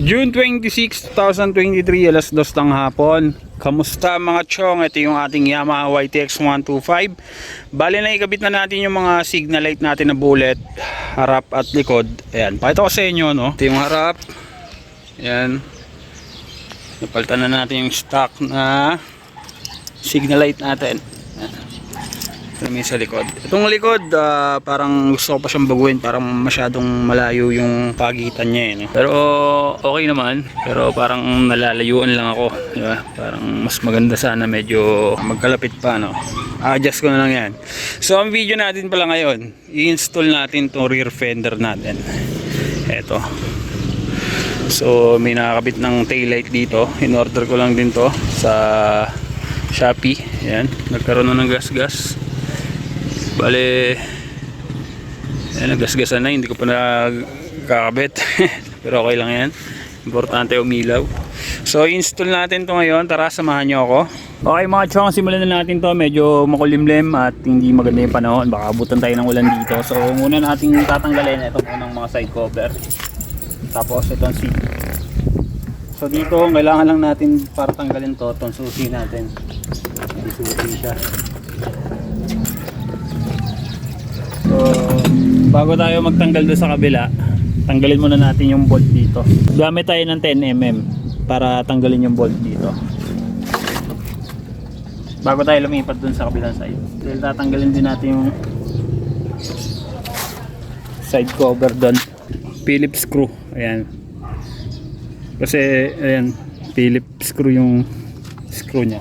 June 26, 2023, alas 2 ng hapon. Kamusta mga chong? Ito yung ating Yamaha YTX 125. Bali na ikabit na natin yung mga signal light natin na bullet, harap at likod. Ayan, pakita ko sa inyo, no? Ito yung harap. Ayan. Napalitan na natin yung stock na signal light natin. Ayan. May sa likod. Itong likod, parang gusto ko pa siyang baguhin, parang masyadong malayo yung pagitan niya, no? Pero okay naman, pero parang nalalayuan lang ako, diba? Parang mas maganda sana medyo magkalapit pa, no? Adjust ko na lang yan. So ang video natin pala ngayon, i-install natin itong rear fender natin. Eto. So may nakakabit ng taillight dito. In-order ko lang din to sa Shopee. Ayan, nagkaroon na ng gas-gas. Bale, nagasgasan na, hindi ko pa nakakabit. Pero okay lang yan, importante umilaw. So install natin to ngayon, tara samahan nyo ako. Okay mga chong, simulan na natin to. Medyo makulimlim at hindi maganda yung panahon, baka abutan tayo ng ulan dito. So muna natin tatanggalin itong unang mga side cover, tapos itong seat. So dito kailangan lang natin para tanggalin to, itong susi natin. May susi siya. So, bago tayo magtanggal doon sa kabila, tanggalin muna natin yung bolt dito. Gamit tayo ng 10mm para tanggalin yung bolt dito. Bago tayo lumipat doon sa kabilang side. Dahil tatanggalin din natin yung side cover doon. Phillips screw. Ayan. Kasi, ayan, Phillips screw yung screw nya.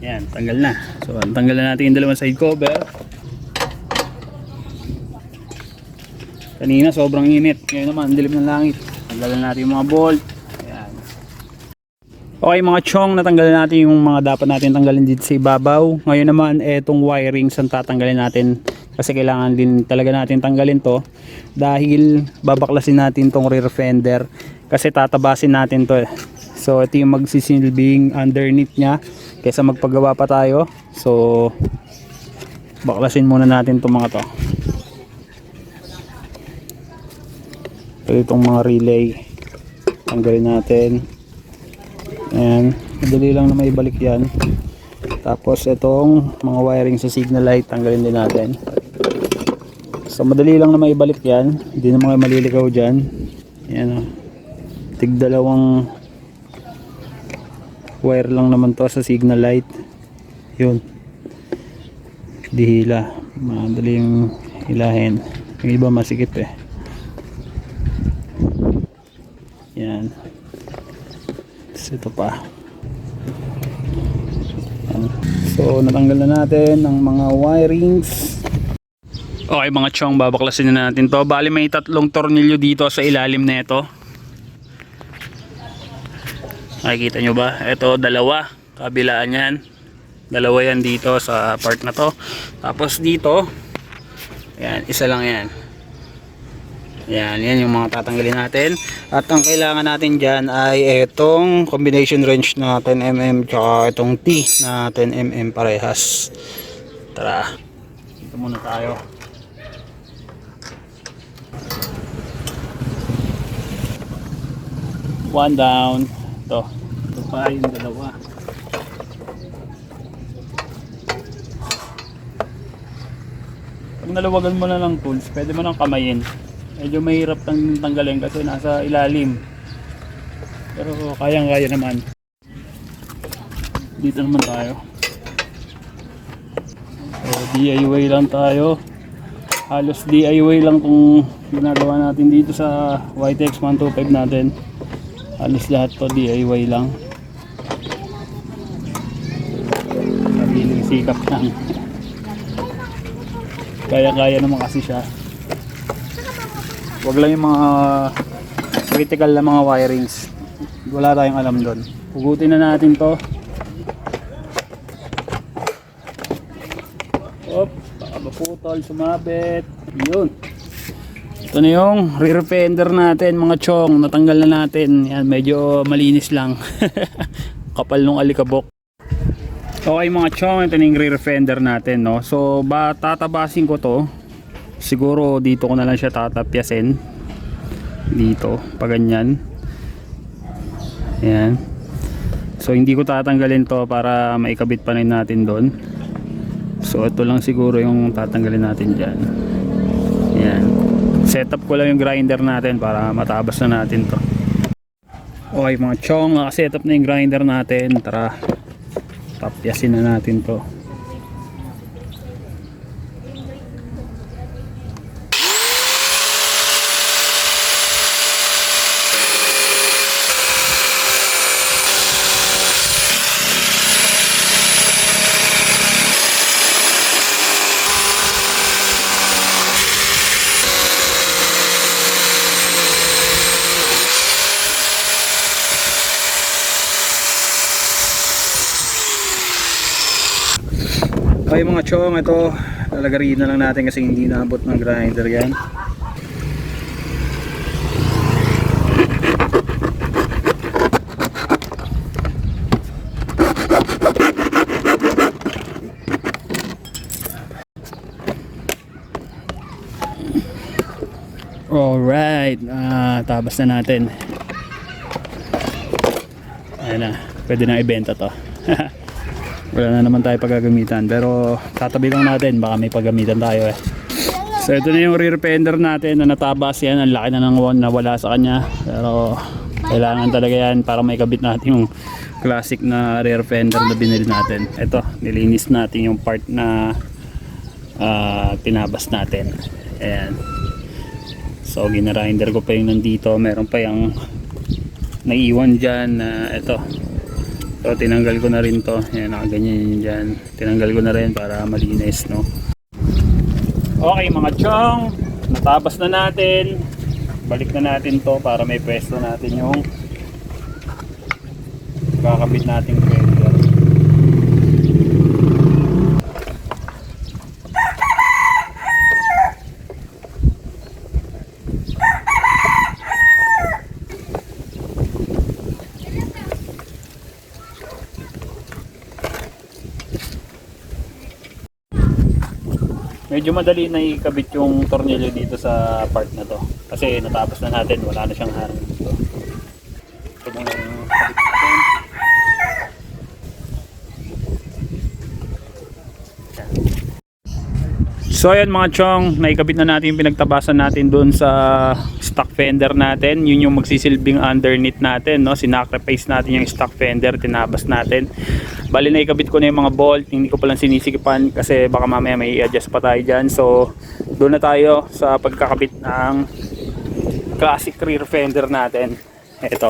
Yan, tanggal na. So, tanggal na natin yung dalawang side cover. Kanina sobrang init. Ngayon naman, dilim ng langit. Tanggalan natin yung mga bolt. Ayan. Okay mga chong, natanggalan natin yung mga dapat natin tanggalin dito sa ibabaw. Ngayon naman, etong wirings ang tatanggalin natin. Kasi kailangan din talaga natin tanggalin to. Dahil babaklasin natin tong rear fender. Kasi tatabasin natin to. So, ito yung magsisilbing underneath nya. Kaysa magpagawa pa tayo. So baklasin muna natin itong mga to. Ito itong mga relay, tanggalin natin. Ayan, madali lang na maibalik yan. Tapos itong mga wiring sa signal light, tanggalin din natin. So madali lang na maibalik yan, hindi na mga maliligaw dyan. Ayan o, tig-dalawang wire lang naman to sa signal light. Yun, dihila, madali yung hilahin. Yung iba masikip eh. Yan, ito pa. Yan. So natanggal na natin ang mga wirings. Okay mga chong, babaklasin na natin to. Bali may tatlong tornilyo dito sa ilalim na ito. Nakikita nyo ba? Ito dalawa, kabilaan yan. Dalawa yan dito sa part na to. Tapos dito, yan, isa lang yan. Yan yung mga tatanggalin natin. At ang kailangan natin dyan ay itong combination wrench na 10mm tsaka itong T na 10mm parehas. Tara, dito muna tayo. One down. Ito pa yung dalawa. Pag naluwagan mo na ng tools, pwede mo nang kamayin. Medyo mahirap tanggalin kasi nasa ilalim, pero kayang-kaya naman. Dito naman tayo. So DIY lang tayo. Halos DIY lang kung ginagawa natin dito sa YTX 125 natin. Halos lahat to DIY lang. Sariling sikap lang. Kaya-kaya naman kasi siya. Huwag lang yung mga critical na mga wirings. Wala tayong alam doon. Hugutin na natin to. Op, baka maputol, sumabit. Yun. Ito na yung rear fender natin mga chong, natanggal na natin. Yan, medyo malinis lang. Kapal nung alikabok. Okay mga chong, ito na yung rear fender natin, no? So tatabasin ko to. Siguro dito ko na lang siya tatapyasin. Dito, pa ganyan. Ayan. So hindi ko tatanggalin to para maikabit pa rin natin doon. So ito lang siguro yung tatanggalin natin dyan. Ayan. Setup ko lang yung grinder natin para matabas na natin to. Okay mga chong, nakasetup na yung grinder natin. Tara, tapyasin na natin to. Okay mga chong, ito lalagarin na lang natin kasi hindi naabot ng grinder yan. Alright, tabas na natin. Ayan na, pwede na ibenta to. Wala na naman tayo paggagamitan, pero tatabi lang natin, baka may paggamitan tayo eh. So ito na yung rear fender natin na natabas yan. Ang laki na ng one na wala sa kanya, pero kailangan talaga yan para may kabit natin yung classic na rear fender na binili natin. Ito, nilinis natin yung part na tinabas natin. Ayan. So ginarinder ko pa yung nandito, meron pa yung naiwan dyan na ito. So tinanggal ko na rin to. Ayan, nakaganyan yun dyan. Tinanggal ko na rin para malinis, no? Okay mga chong, natabas na natin. Balik na natin to para may pwesto natin yung kakabit nating fender. Medyo madali na ikabit yung tornilyo dito sa part na to kasi natapos na natin, wala na siyang harang dito. Ito muna yung kabit natin. So ayan mga chong, naikabit na natin yung pinagtabasan natin doon sa stock fender natin. Yun yung magsisilbing underneath natin, no? Sinacrifice natin yung stock fender, tinabas natin. Bali na ikabit ko na yung mga bolt, hindi ko palang sinisikipan kasi baka mamaya may i-adjust pa tayo dyan. So doon na tayo sa pagkakabit ng classic rear fender natin. Ito.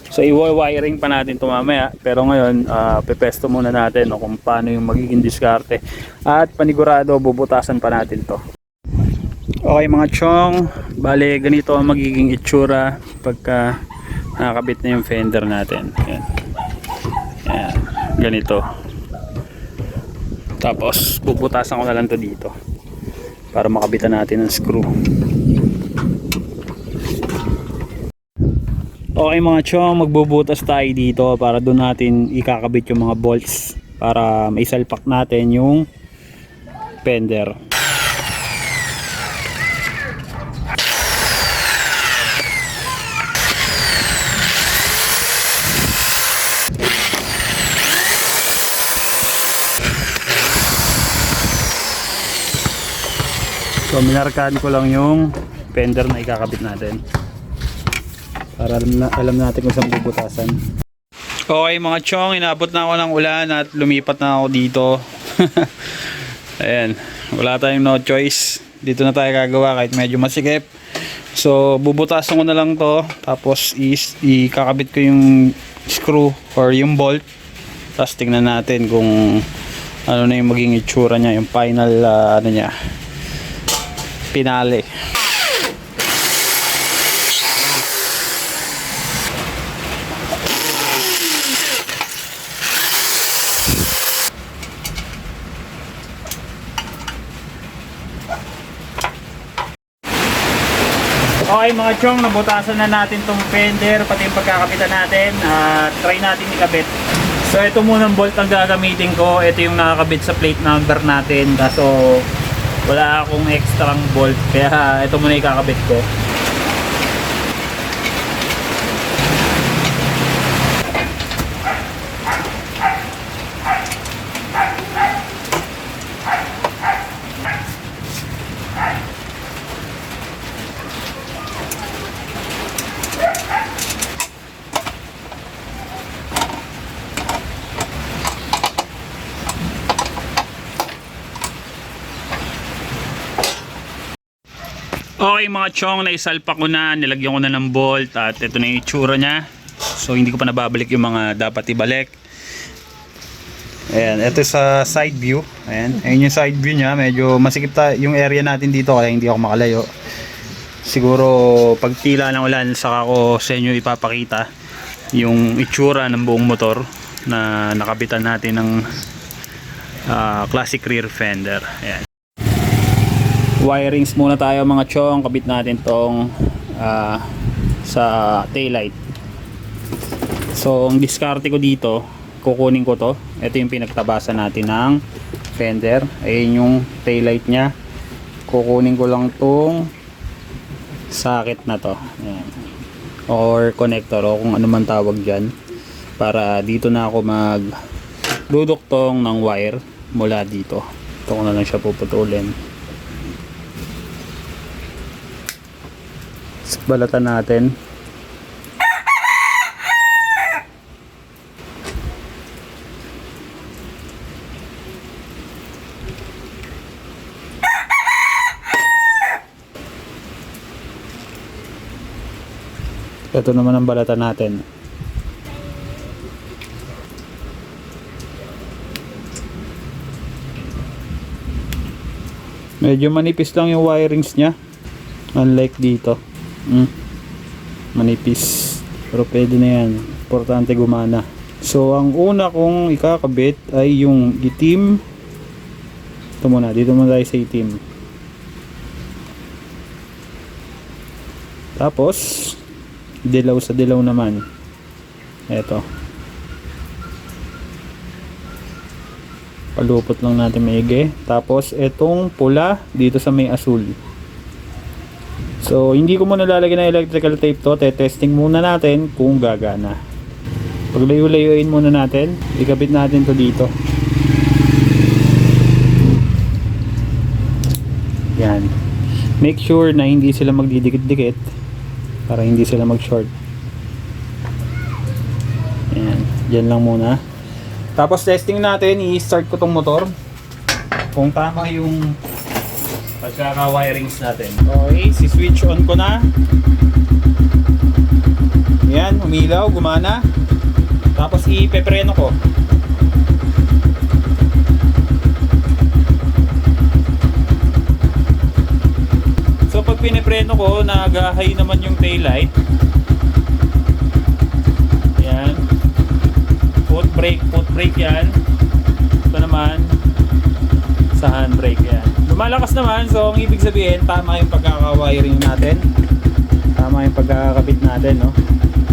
So i-wiring pa natin ito mamaya, pero ngayon pepesto muna natin kung paano yung magiging diskarte at panigurado bubutasan pa natin to. Okay mga chong, bali ganito ang magiging itsura pagka nakakabit na yung fender natin. Ayan. Ayan. Ganito. Tapos bubutasan ko na lang to dito para makabitan natin ng screw. Okay mga chong, magbubutas tayo dito para doon natin ikakabit yung mga bolts para maisalpak natin yung fender. So minarkahan ko lang yung fender na ikakabit natin para alam natin kung saan bubutasan. Okay mga chong, inabot na ako ng ulan at lumipat na ako dito. Ayan, wala tayong no choice, dito na tayo gagawa kahit medyo masikip. So bubutasan ko na lang to, tapos ikakabit ko yung screw or yung bolt, tapos tingnan natin kung ano na yung maging itsura nya, yung final ano nya, pinale. Okay mga chong, nabutasan na natin tong fender pati yung pagkakabitan natin. Try natin ikabit. So ito muna ang bolt ang gagamitin ko. Ito yung nakakabit sa plate number natin. Kaso wala akong extra bolt, kaya ito muna ikakabit ko. Okay mga chong, naisalpa ko na, nilagyan ko na ng bolt at ito na yung itsura nya. So hindi ko pa nababalik yung mga dapat ibalik. Ayan, ito sa side view. Ayan, ayun yung side view nya. Medyo masikip yung area natin dito kaya hindi ako makalayo. Siguro pag tila ng ulan saka ko sa inyo ipapakita yung itsura ng buong motor na nakabitan natin ng classic rear fender. Ayan. Wirings muna tayo mga chong, kabit natin tong sa taillight. So ang diskarte ko dito, kukunin ko to. Ito yung pinagtabasan natin ng fender. Ayun yung taillight nya. Kukunin ko lang tong socket na to. Ayan. Or connector o kung ano man tawag dyan. Para dito na ako mag duduktong ng wire mula dito. Ito ko na lang siya puputulin. Balatan natin. Ito naman ang balatan natin. Medyo manipis lang yung wirings nya, unlike dito. Manipis, pero pwede na yan, importante gumana. So ang una kong ikakabit ay yung itim. Ito muna, dito muna tayo sa itim. Tapos dilaw sa dilaw naman. Eto, palupot lang natin maigi. Tapos etong pula dito sa may asul. So hindi ko muna lalagyan ng electrical tape to, testing muna natin kung gagana. Paglayo-layuin muna natin, ikabit natin to dito. Yan. Make sure na hindi sila magdidikit-dikit para hindi sila mag-short. Yan, dyan lang muna. Tapos testing natin, i-start ko tong motor kung tama yung pagkaka-wirings natin. Okay, si-switch on ko na. Yan, umilaw, gumana. Tapos ipepreno ko. So pag pinipreno ko, nag-high naman yung taillight. Yan. Foot brake yan. Ito naman sa handbrake yan. Lumalakas naman, so ang ibig sabihin tama yung pagkaka-wiring natin, tama yung pagkakabit natin, no?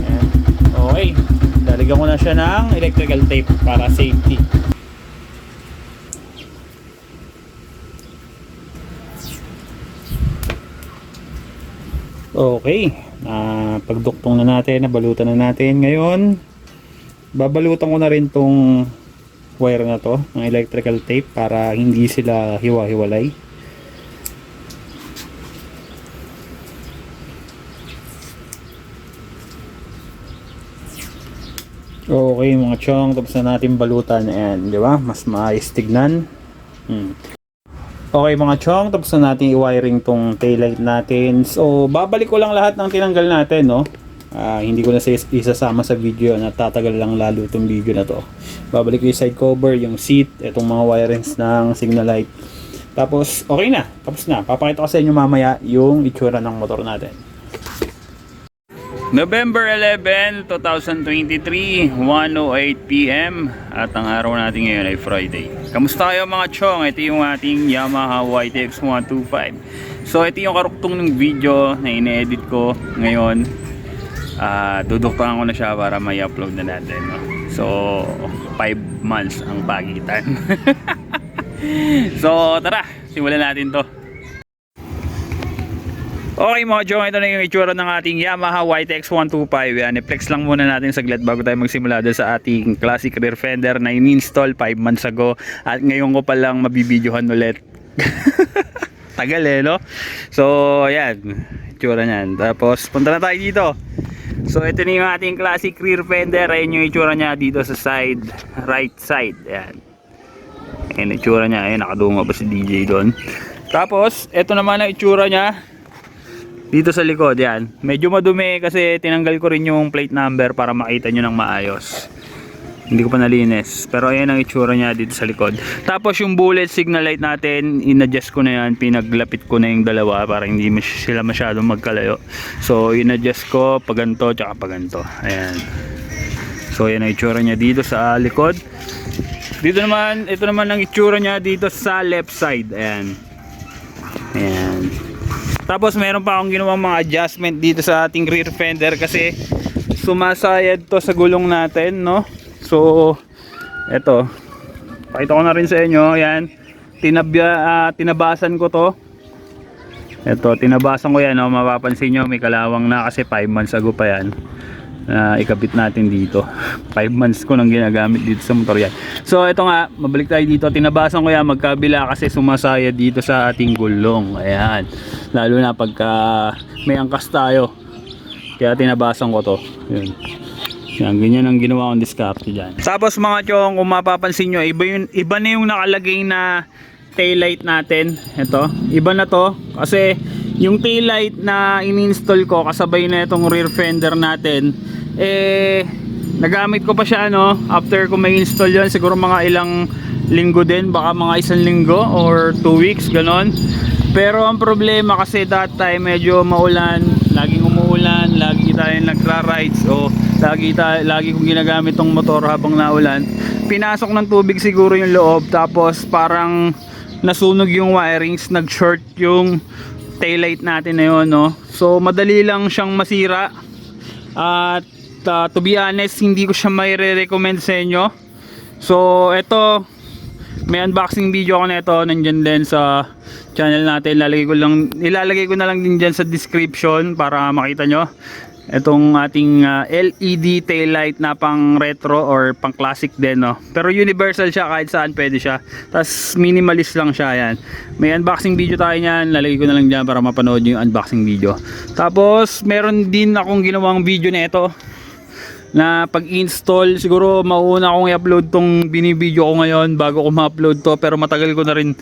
Ayan. Okay, lalagyan ko na siya ng electrical tape para safety. Okay, pagduktong na natin, nabalutan na natin. Ngayon babalutan ko na rin tong wire na to ng electrical tape para hindi sila hiwa-hiwalay. Okay mga chong, tapos na natin balutan. Ayan, di ba? Mas maayos tignan. Okay mga chong, tapos na natin i-wiring tong taillight natin. So babalik ko lang lahat ng tinanggal natin, no? Hindi ko na isasama sa video na tatagal lang lalo itong video na to. Babalik ko yung side cover, yung seat, itong mga wirings ng signal light. Tapos okay na, tapos na. Papakita ko sa inyo mamaya yung itsura ng motor natin. November 11, 2023, 1:08 PM at ang araw natin ngayon ay Friday. Kamusta kayo mga chong? Ito yung ating Yamaha YTX 125. So ito yung karuktong ng video na ine-edit ko ngayon. Duduktahan ko na siya para may upload na natin, no? So 5 months ang pagitan. So tara, simulan natin to. Okay mga chong, ito na yung itsura ng ating Yamaha YTX 125. Yan, i-flex lang muna natin saglit bago tayo magsimula doon sa ating classic rear fender na in-install 5 months ago. At ngayon ko palang mabibidyohan ulit. Tagal no? So yan, itsura nyan. Tapos punta na tayo dito. So ito na yung ating classic rear fender. Ayan yung itsura nya dito sa side, right side. Ayan. Ayan itsura nya. Ayan, nakadungo pa si DJ doon. Tapos ito naman ang itsura nya dito sa likod. Yan, medyo madumi kasi tinanggal ko rin yung plate number para makita nyo ng maayos. Hindi ko pa nalinis, pero ayan ang itsura nya dito sa likod. Tapos yung bullet signal light natin, in-adjust ko na yan, pinaglapit ko na yung dalawa para hindi sila masyadong magkalayo. So in-adjust ko paganto tsaka paganto. Ayan, so ayan ang itsura nya dito sa likod. Dito naman, ito naman ang itsura nya dito sa left side. Ayan, ayan. Tapos meron pa akong ginawang mga adjustment dito sa ating rear fender kasi sumasayad to sa gulong natin, no? So eto, pakita ko na rin sa inyo. Yan, tinabasan ko to. Eto, tinabasan ko yan, no? Mapapansin nyo may kalawang na kasi 5 months ago pa yan na ikabit natin dito. 5 months ko nang ginagamit dito sa motor yan. So ito nga, mabalik tayo dito. Tinabasan ko yan magkabila kasi sumasaya dito sa ating gulong. Ayan, lalo na pagka may angkas tayo, kaya tinabasan ko to. Yun. Yan, ganyan ang ginawa kong diskarte dyan. Tapos mga chong, kung mapapansin nyo, iba na yung nakalagay na taillight natin. Ito, iba na to kasi yung taillight na in-install ko kasabay na itong rear fender natin, nagamit ko pa siya after ko may install yun, siguro mga ilang linggo din, baka mga 1 linggo or 2 weeks ganon. Pero ang problema kasi that time medyo maulan, laging umuulan, lagi tayong nagra-rides o lagi kong ginagamit tong motor habang naulan. Pinasok ng tubig siguro yung loob, tapos parang nasunog yung wirings, nag-short yung taillight natin na yun, no? So madali lang siyang masira at to be honest, hindi ko siya may re-recommend sa inyo. So eto, may unboxing video ko na ito, nandyan din sa channel natin. Ilalagay ko na lang din dyan sa description para makita nyo itong ating LED taillight na pang retro or pang classic din, no? Pero universal siya, kahit saan pwede siya. Tapos minimalist lang siya. Yan, may unboxing video tayo niyan, lalagay ko na lang dyan para mapanood nyo yung unboxing video. Tapos meron din akong ginawang video na ito na pag-install. Siguro mauuna akong i-upload tong binibideo ko ngayon bago ko ma-upload to, pero matagal ko na rin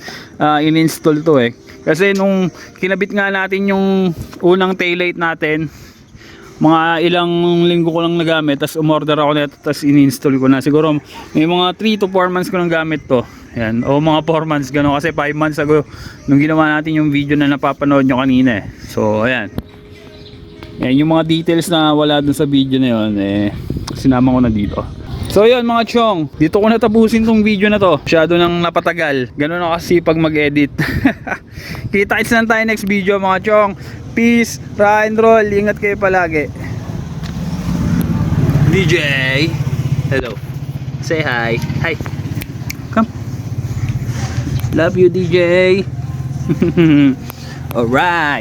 in-install to kasi nung kinabit nga natin yung unang taillight natin, mga ilang linggo ko lang nagamit, tapos umorder ako nito, tapos in-install ko na. Siguro may mga 3 to 4 months ko nang gamit to. Yan, o mga 4 months gano'n, kasi 5 months ago nung ginawa natin yung video na napapanood nyo kanina So ayan, yan yung mga details na wala dun sa video na yun, sinama ko na dito. So yun mga chong, dito ko natapusin tong video na to. Masyado nang napatagal, gano'n ako kasi pag mag-edit. Kita-kits lang tayo next video mga chong. Peace, rock and roll, ingat kayo palagi. DJ, hello, say hi. Hi, come, love you DJ. Alright.